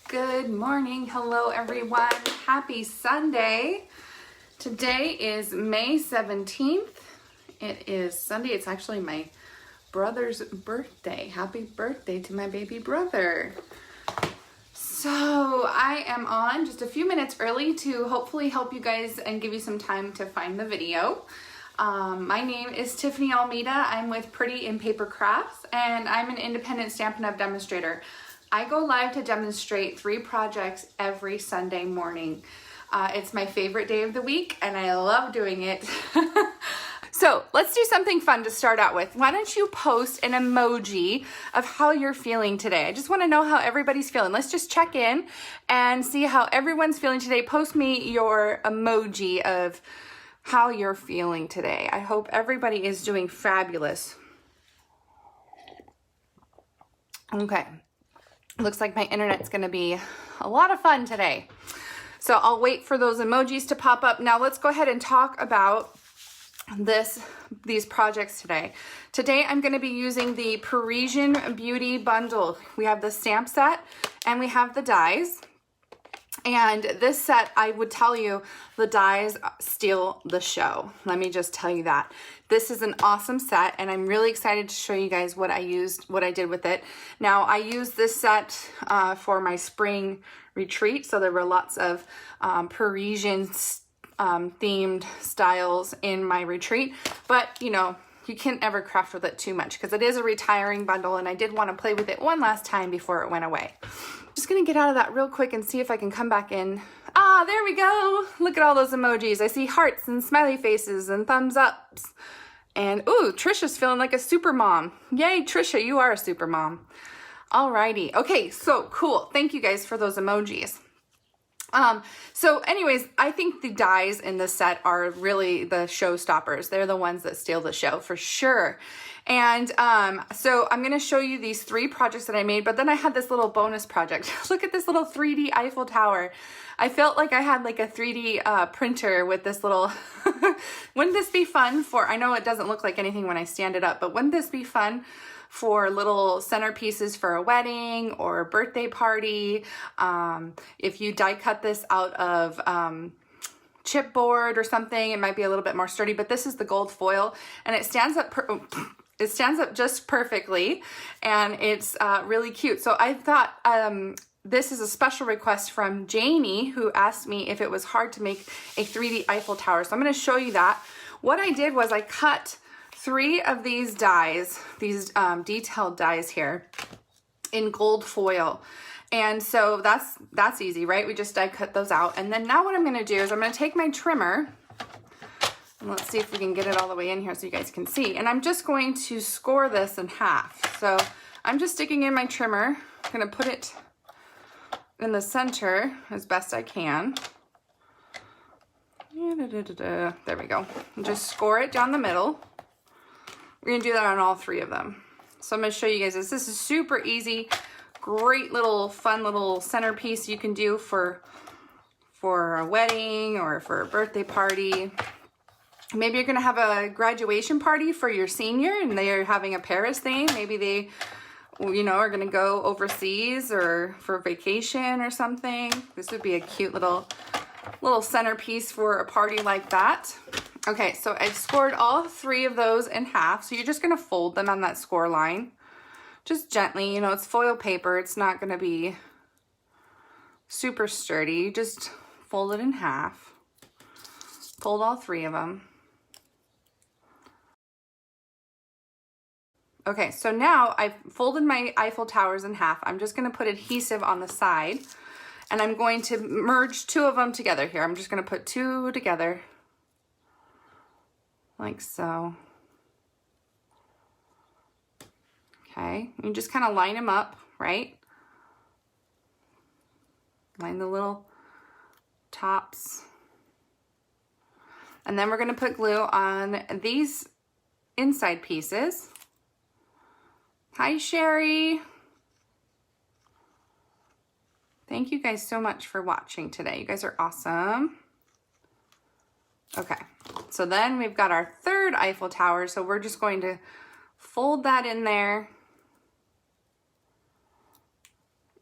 Good morning. Hello, everyone. Happy Sunday. Today is May 17th. It is Sunday. It's actually my brother's birthday. Happy birthday to my baby brother. So I am on just a few minutes early to hopefully help you guys and give you some time to find the video. My name is Tiffany Almeida. I'm with Pretty in Paper Crafts, and I'm an independent Stampin' Up! Demonstrator. I go live to demonstrate 3 projects every Sunday morning. It's my favorite day of the week, and I love doing it. So let's do something fun to start out with. Why don't you post an emoji of how you're feeling today? I just want to know how everybody's feeling. Let's just check in and see how everyone's feeling today. Post me your emoji of how you're feeling today. I hope everybody is doing fabulous. Okay. Looks like my internet's going to be a lot of fun today. So I'll wait for those emojis to pop up. Now let's go ahead and talk about these projects today. Today I'm going to be using the Parisian Beauty bundle. We have the stamp set and we have the dies. And this set, I would tell you, the dies steal the show. Let me just tell you that. This is an awesome set, and I'm really excited to show you guys what I did with it. Now, I used this set for my spring retreat, so there were lots of Parisian themed styles in my retreat, but you know, you can't ever craft with it too much because it is a retiring bundle, and I did want to play with it one last time before it went away. Just gonna get out of that real quick and see if I can come back in. Ah, there we go. Look at all those emojis. I see hearts and smiley faces and thumbs ups. And ooh, Trisha's feeling like a super mom. Yay, Trisha, you are a super mom. Alrighty. Okay, so cool. Thank you guys for those emojis. So anyways, I think the dies in this set are really the showstoppers. They're the ones that steal the show for sure. And so I'm going to show you these 3 projects that I made, but then I had this little bonus project. Look at this little 3D Eiffel Tower. I felt like I had like a 3D printer with this little, wouldn't this be fun for, I know it doesn't look like anything when I stand it up, but wouldn't this be fun for little centerpieces for a wedding or a birthday party? If you die cut this out of chipboard or something, it might be a little bit more sturdy, but this is the gold foil and it stands up just perfectly, and it's really cute. So I thought this is a special request from Janie, who asked me if it was hard to make a 3D Eiffel Tower. So I'm going to show you that. What I did was I cut 3 of these dies, these detailed dies here, in gold foil. And so that's easy, right? We just die cut those out. And then now what I'm going to do is I'm going to take my trimmer, and let's see if we can get it all the way in here so you guys can see. And I'm just going to score this in half. So I'm just sticking in my trimmer. I'm going to put it in the center as best I can. There we go. And just score it down the middle. We're going to do that on all 3 of them. So I'm going to show you guys this. This is super easy. Great little fun little centerpiece you can do for a wedding or for a birthday party. Maybe you're going to have a graduation party for your senior and they're having a Paris theme. Maybe they, you know, are going to go overseas or for vacation or something. This would be a cute little centerpiece for a party like that. Okay, so I've scored all 3 of those in half. So you're just going to fold them on that score line. Just gently, you know, it's foil paper. It's not going to be super sturdy. Just fold it in half. Fold all 3 of them. Okay, so now I've folded my Eiffel Towers in half. I'm just going to put adhesive on the side, and I'm going to merge 2 of them together here. I'm just going to put 2 together like so. Okay, you just kind of line them up, right? Line the little tops. And then we're going to put glue on these inside pieces. Hi, Sherry. Thank you guys so much for watching today. You guys are awesome. Okay, so then we've got our 3rd Eiffel Tower. So we're just going to fold that in there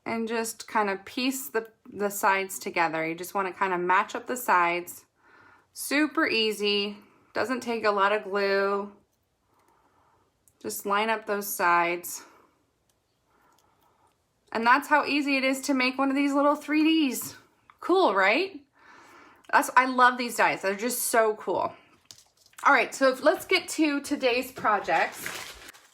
and just kind of piece the sides together. You just want to kind of match up the sides. Super easy, doesn't take a lot of glue. Just line up those sides. And that's how easy it is to make one of these little 3Ds. Cool, right? I love these dies. They're just so cool. All right, so let's get to today's projects.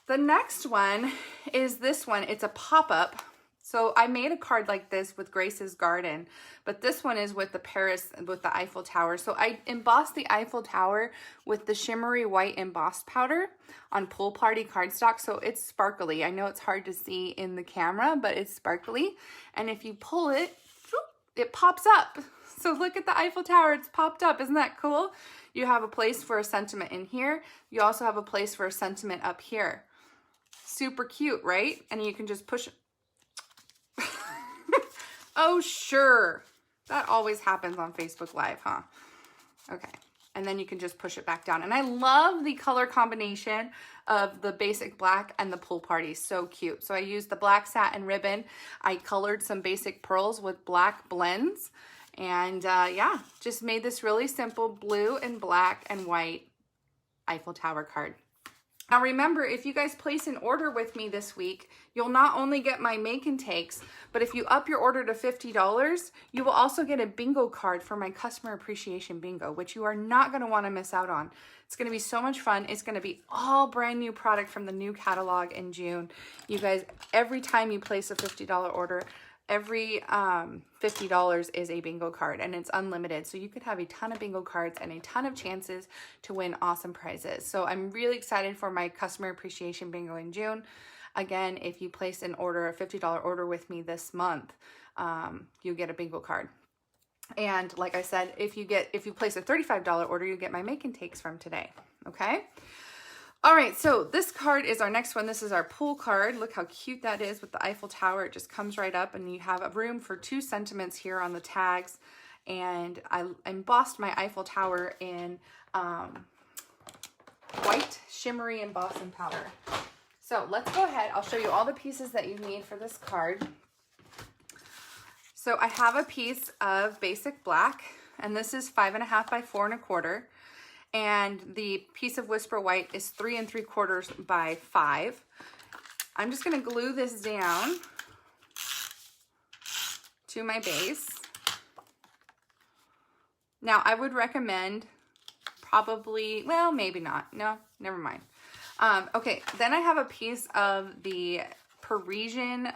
The next one is this one. It's a pop-up. So I made a card like this with Grace's Garden, but this one is with the Eiffel Tower. So I embossed the Eiffel Tower with the shimmery white embossed powder on Pool Party cardstock. So it's sparkly. I know it's hard to see in the camera, but it's sparkly. And if you pull it, it pops up. So look at the Eiffel Tower, it's popped up. Isn't that cool? You have a place for a sentiment in here. You also have a place for a sentiment up here. Super cute, right? And you can just push it. Oh, sure. That always happens on Facebook Live, huh? Okay. And then you can just push it back down. And I love the color combination of the basic black and the Pool Party. So cute. So I used the black satin ribbon. I colored some basic pearls with black blends. And yeah, just made this really simple blue and black and white Eiffel Tower card. Now remember, if you guys place an order with me this week, you'll not only get my make and takes, but if you up your order to $50, you will also get a bingo card for my customer appreciation bingo, which you are not going to want to miss out on. It's going to be so much fun. It's going to be all brand new product from the new catalog in June. You guys, every time you place a $50 order, every $50 is a bingo card, and it's unlimited. So you could have a ton of bingo cards and a ton of chances to win awesome prizes. So I'm really excited for my customer appreciation bingo in June. Again, if you place an order, a $50 order with me this month, you get a bingo card. And like I said, if you place a $35 order, you get my make and takes from today. Okay. All right, so this card is our next one. This is our pool card. Look how cute that is with the Eiffel Tower. It just comes right up, and you have a room for 2 sentiments here on the tags. And I embossed my Eiffel Tower in white shimmery embossing powder. So let's go ahead. I'll show you all the pieces that you need for this card. So I have a piece of basic black, and this is 5.5 by 4 1/4. And the piece of Whisper White is 3 3/4 by 5. I'm just going to glue this down to my base. Now, I would recommend probably, well, maybe not. No, never mind. Okay, then I have a piece of the Parisian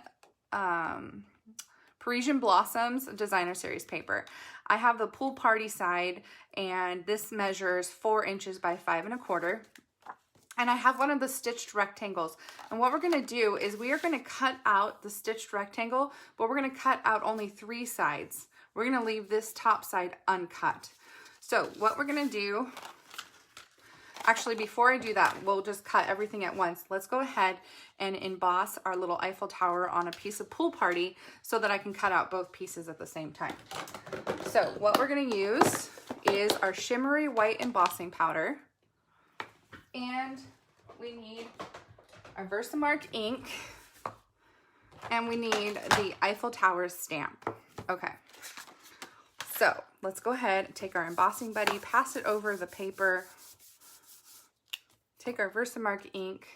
Blossoms Designer Series paper. I have the Pool Party side, and this measures 4 inches by 5 1/4. And I have one of the stitched rectangles. And what we're gonna do is we are gonna cut out the stitched rectangle, but we're gonna cut out only 3 sides. We're gonna leave this top side uncut. So what we're gonna do, actually before I do that, we'll just cut everything at once. Let's go ahead and emboss our little Eiffel Tower on a piece of Pool Party so that I can cut out both pieces at the same time. So what we're gonna use is our shimmery white embossing powder, and we need our Versamark ink, and we need the Eiffel Tower stamp. Okay, so let's go ahead and take our embossing buddy, pass it over the paper, take our Versamark ink,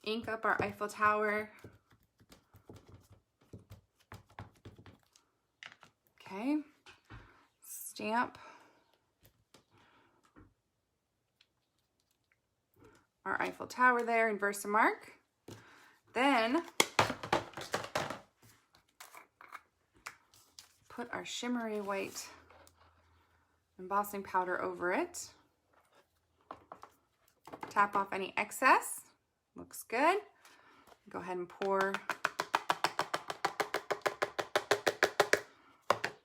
ink up our Eiffel Tower. Okay, stamp our Eiffel Tower there in Versamark. Then put our shimmery white embossing powder over it. Tap off any excess. Looks good. Go ahead and pour.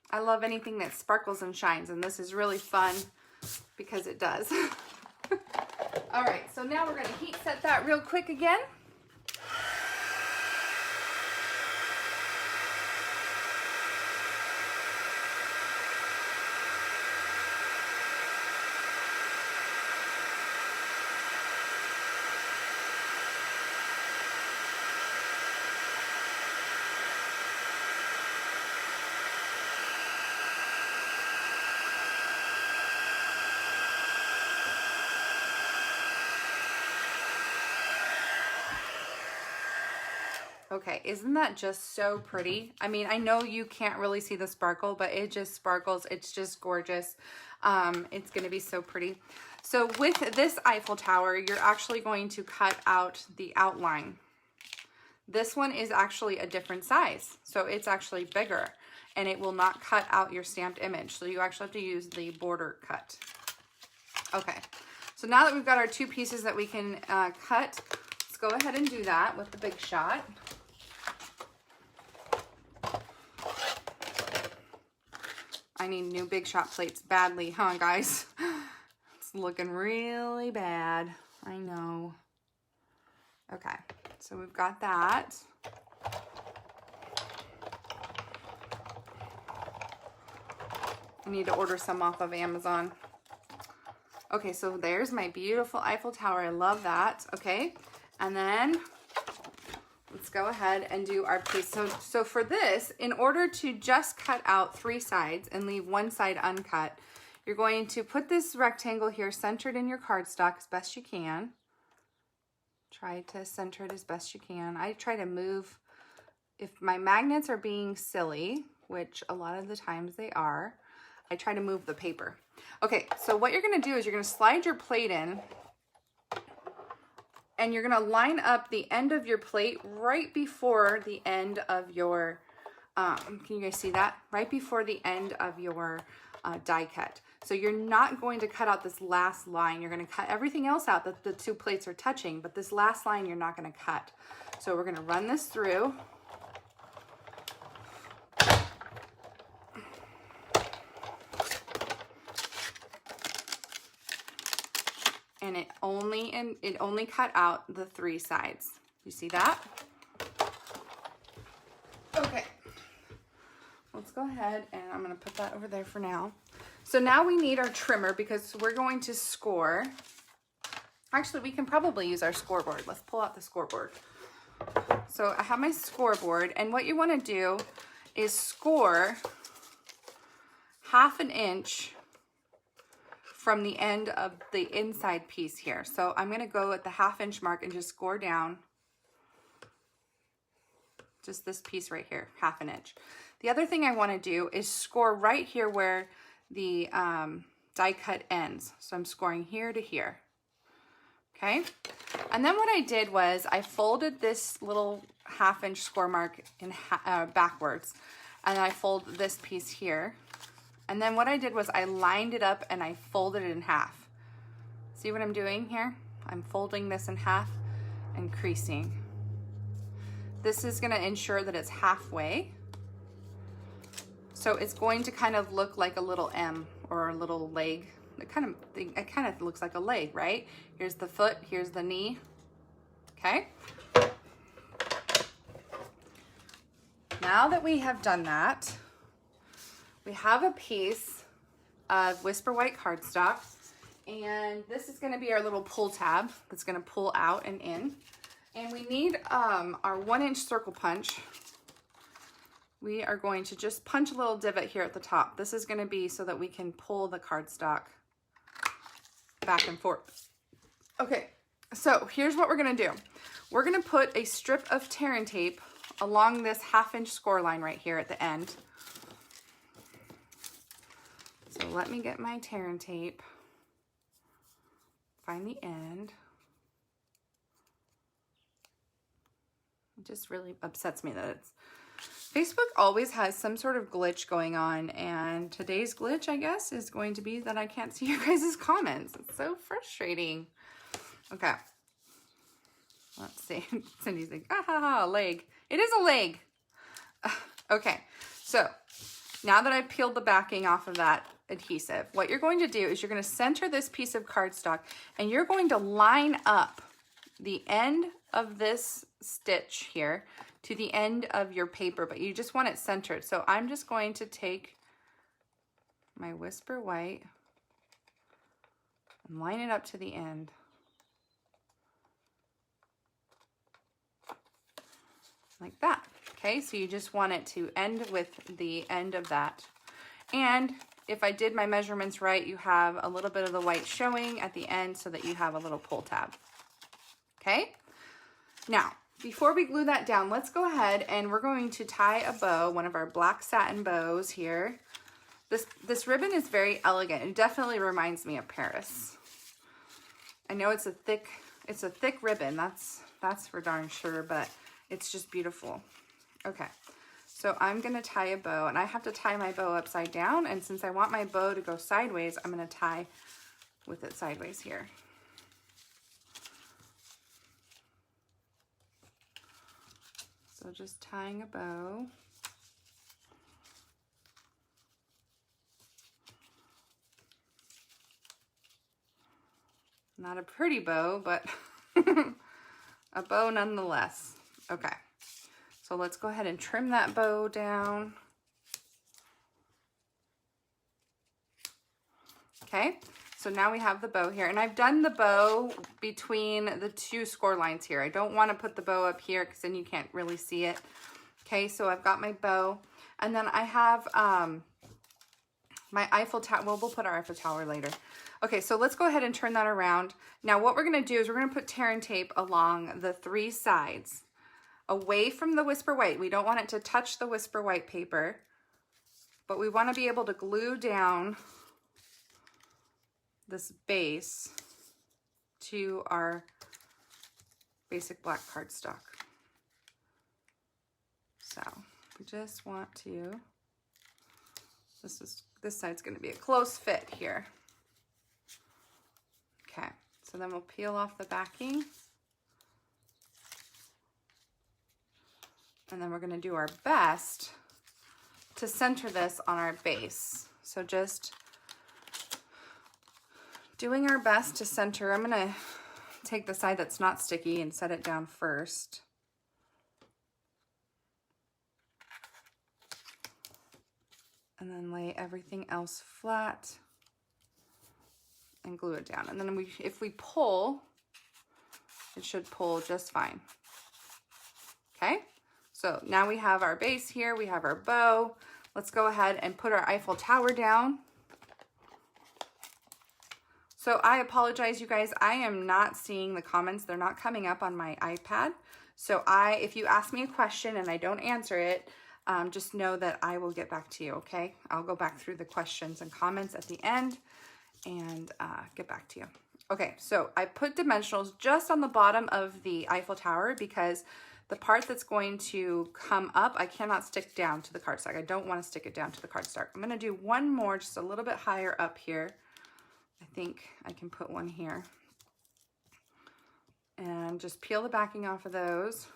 I love anything that sparkles and shines, and this is really fun because it does. All right, so now we're going to heat set that real quick again. Okay, isn't that just so pretty? I mean, I know you can't really see the sparkle, but it just sparkles. It's just gorgeous. It's gonna be so pretty. So with this Eiffel Tower, you're actually going to cut out the outline. This one is actually a different size, so it's actually bigger, and it will not cut out your stamped image. So you actually have to use the border cut. Okay, so now that we've got our two pieces that we can cut, let's go ahead and do that with the Big Shot. I need new Big Shot plates badly, huh, guys? It's looking really bad. I know. Okay, so we've got that. I need to order some off of Amazon. Okay, so there's my beautiful Eiffel Tower. I love that. Okay, and then let's go ahead and do our piece. So for this, in order to just cut out 3 sides and leave one side uncut, you're going to put this rectangle here centered in your cardstock as best you can. Try to center it as best you can. I try to move, if my magnets are being silly, which a lot of the times they are, I try to move the paper. Okay, so what you're gonna do is you're gonna slide your plate in, and you're gonna line up the end of your plate right before the end of your, can you guys see that? Right before the end of your die cut. So you're not going to cut out this last line. You're gonna cut everything else out that the 2 plates are touching, but this last line you're not gonna cut. So we're gonna run this through. And it only cut out the 3 sides. You see that? Okay. Let's go ahead and I'm gonna put that over there for now. So now we need our trimmer because we're going to score. Actually, we can probably use our scoreboard. Let's pull out the scoreboard. So I have my scoreboard, and what you wanna do is score 1/2 inch from the end of the inside piece here. So I'm gonna go at the 1/2 inch mark and just score down just this piece right here, 1/2 inch. The other thing I wanna do is score right here where the die cut ends. So I'm scoring here to here, okay? And then what I did was I folded this little 1/2 inch score mark in backwards, and I fold this piece here. And then what I did was I lined it up and I folded it in half. See what I'm doing here? I'm folding this in half and creasing. This is gonna ensure that it's halfway. So it's going to kind of look like a little M or a little leg. It kind of looks like a leg, right? Here's the foot, here's the knee, okay? Now that we have done that, we have a piece of Whisper White cardstock, and this is gonna be our little pull tab that's gonna pull out and in. And we need our 1 inch circle punch. We are going to just punch a little divot here at the top. This is gonna be so that we can pull the cardstock back and forth. Okay, so here's what we're gonna do. We're gonna put a strip of tear and tape along this 1/2 inch score line right here at the end. So let me get my tear and tape, find the end. It just really upsets me that Facebook always has some sort of glitch going on, and today's glitch, I guess, is going to be that I can't see your guys' comments. It's so frustrating. Okay. Let's see. Cindy's like, ah ha ha, a leg. It is a leg. Okay, so now that I've peeled the backing off of that adhesive, what you're going to do is you're going to center this piece of cardstock, and you're going to line up the end of this stitch here to the end of your paper, but you just want it centered. So I'm just going to take my Whisper White and line it up to the end. Like that. Okay, so you just want it to end with the end of that. And if I did my measurements right, you have a little bit of the white showing at the end so that you have a little pull tab. Okay, now before we glue that down, let's go ahead and we're going to tie a bow, one of our black satin bows here. This ribbon is very elegant. It definitely reminds me of Paris. I know it's a thick ribbon, that's for darn sure, but it's just beautiful. Okay, so I'm gonna tie a bow, and I have to tie my bow upside down, and since I want my bow to go sideways, I'm gonna tie with it sideways here. So just tying a bow. Not a pretty bow, but a bow nonetheless. Okay, so let's go ahead and trim that bow down. Okay, so now we have the bow here, and I've done the bow between the two score lines here. I don't want to put the bow up here because then you can't really see it. Okay, so I've got my bow, and then I have my Eiffel Tower. Well, we'll put our Eiffel Tower later. Okay, so let's go ahead and turn that around. Now what we're gonna do is we're gonna put tear and tape along the three sides, away from the Whisper White. We don't want it to touch the Whisper White paper, but we wanna be able to glue down this base to our basic black cardstock. So we just want to, this side's gonna be a close fit here. Okay, so then we'll peel off the backing. And then we're gonna do our best to center this on our base. So just doing our best to center. I'm gonna take the side that's not sticky and set it down first. And then lay everything else flat and glue it down. And then if we pull, it should pull just fine. Okay, so now we have our base here, we have our bow. Let's go ahead and put our Eiffel Tower down. So I apologize, you guys, I am not seeing the comments. They're not coming up on my iPad. So if you ask me a question and I don't answer it, just know that I will get back to you, okay? I'll go back through the questions and comments at the end and get back to you. Okay, so I put dimensionals just on the bottom of the Eiffel Tower because the part that's going to come up, I cannot stick down to the cardstock. I don't want to stick it down to the cardstock. I'm going to do one more just a little bit higher up here. I think I can put one here. And just peel the backing off of those.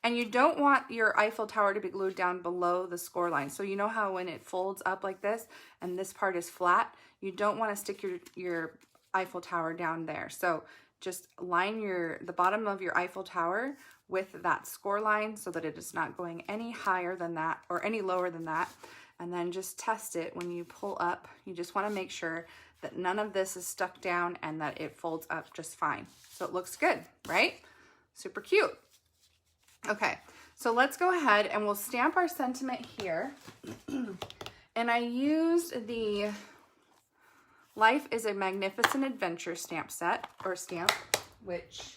And you don't want your Eiffel Tower to be glued down below the score line. So you know how when it folds up like this and this part is flat, you don't want to stick your Eiffel Tower down there. So just line the bottom of your Eiffel Tower with that score line so that it is not going any higher than that or any lower than that. And then just test it when you pull up. You just want to make sure that none of this is stuck down and that it folds up just fine. So it looks good, right? Super cute. Okay, so let's go ahead and we'll stamp our sentiment here. And I used the Life is a Magnificent Adventure stamp set, or stamp, which,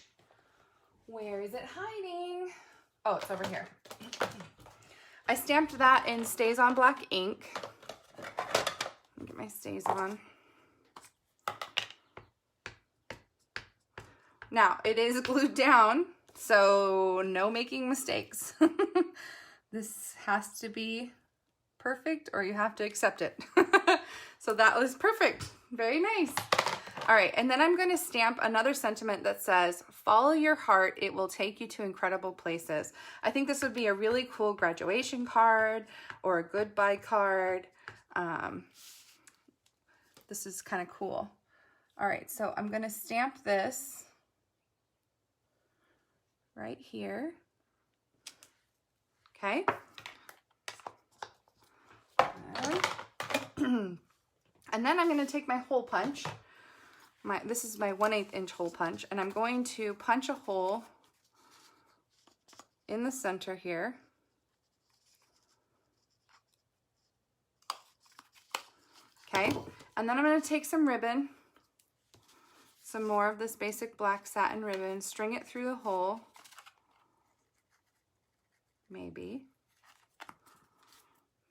where is it hiding? Oh, it's over here. I stamped that in Stays On Black ink. Let me get my Stays On. Now, it is glued down, so no making mistakes. This has to be perfect or you have to accept it. So that was perfect. Very nice. All right, and then I'm going to stamp another sentiment that says, follow your heart, it will take you to incredible places. I think this would be a really cool graduation card or a goodbye card. This is kind of cool. All right, so I'm going to stamp this right here. Okay. And then I'm going to take my hole punch. This is my 1/8 inch hole punch, and I'm going to punch a hole in the center here. Okay, and then I'm going to take some ribbon, some more of this basic black satin ribbon, string it through the hole. maybe.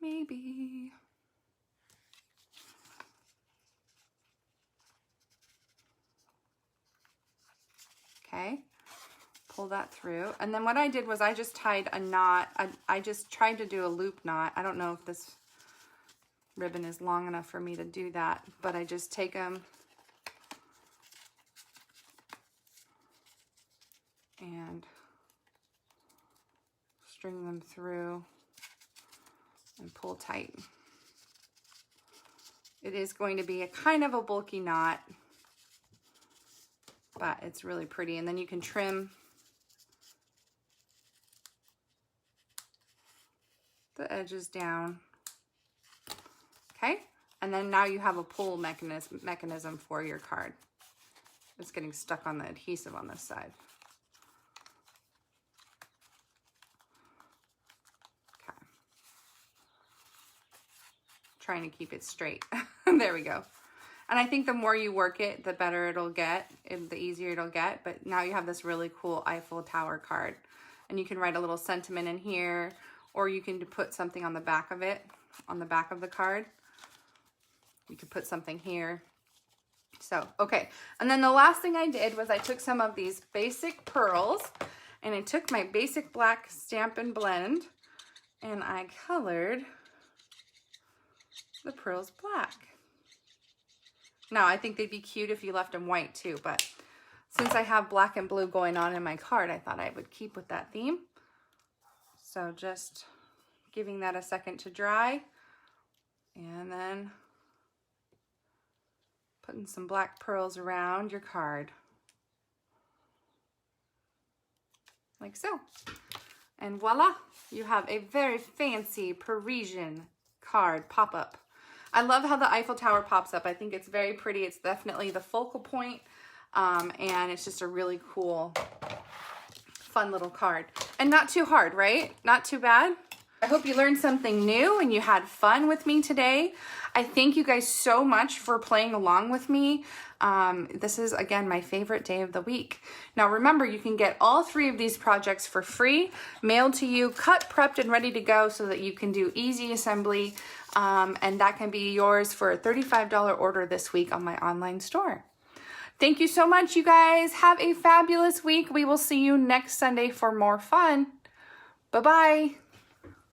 Maybe. Okay, pull that through. And then what I did was I just tied a knot. I just tried to do a loop knot. I don't know if this ribbon is long enough for me to do that, but I just take them and string them through and pull tight. It is going to be a kind of a bulky knot, but it's really pretty. And then you can trim the edges down. Okay, and then now you have a pull mechanism for your card. It's getting stuck on the adhesive on this side. Okay, trying to keep it straight. There we go. And I think the more you work it, the better it'll get, the easier it'll get. But now you have this really cool Eiffel Tower card. And you can write a little sentiment in here, or you can put something on the back of it, on the back of the card. You could put something here. So, okay. And then the last thing I did was I took some of these basic pearls, and I took my basic black Stampin' Blend, and I colored the pearls black. Now, I think they'd be cute if you left them white too, but since I have black and blue going on in my card, I thought I would keep with that theme. So just giving that a second to dry, and then putting some black pearls around your card. Like so. And voila, you have a very fancy Parisian card pop-up. I love how the Eiffel Tower pops up. I think it's very pretty. It's definitely the focal point, and it's just a really cool, fun little card. And not too hard, right? Not too bad. I hope you learned something new and you had fun with me today. I thank you guys so much for playing along with me. This is, again, my favorite day of the week. Now, remember, you can get all 3 of these projects for free, mailed to you, cut, prepped, and ready to go so that you can do easy assembly. And that can be yours for a $35 order this week on my online store. Thank you so much, you guys. Have a fabulous week. We will see you next Sunday for more fun. Bye-bye.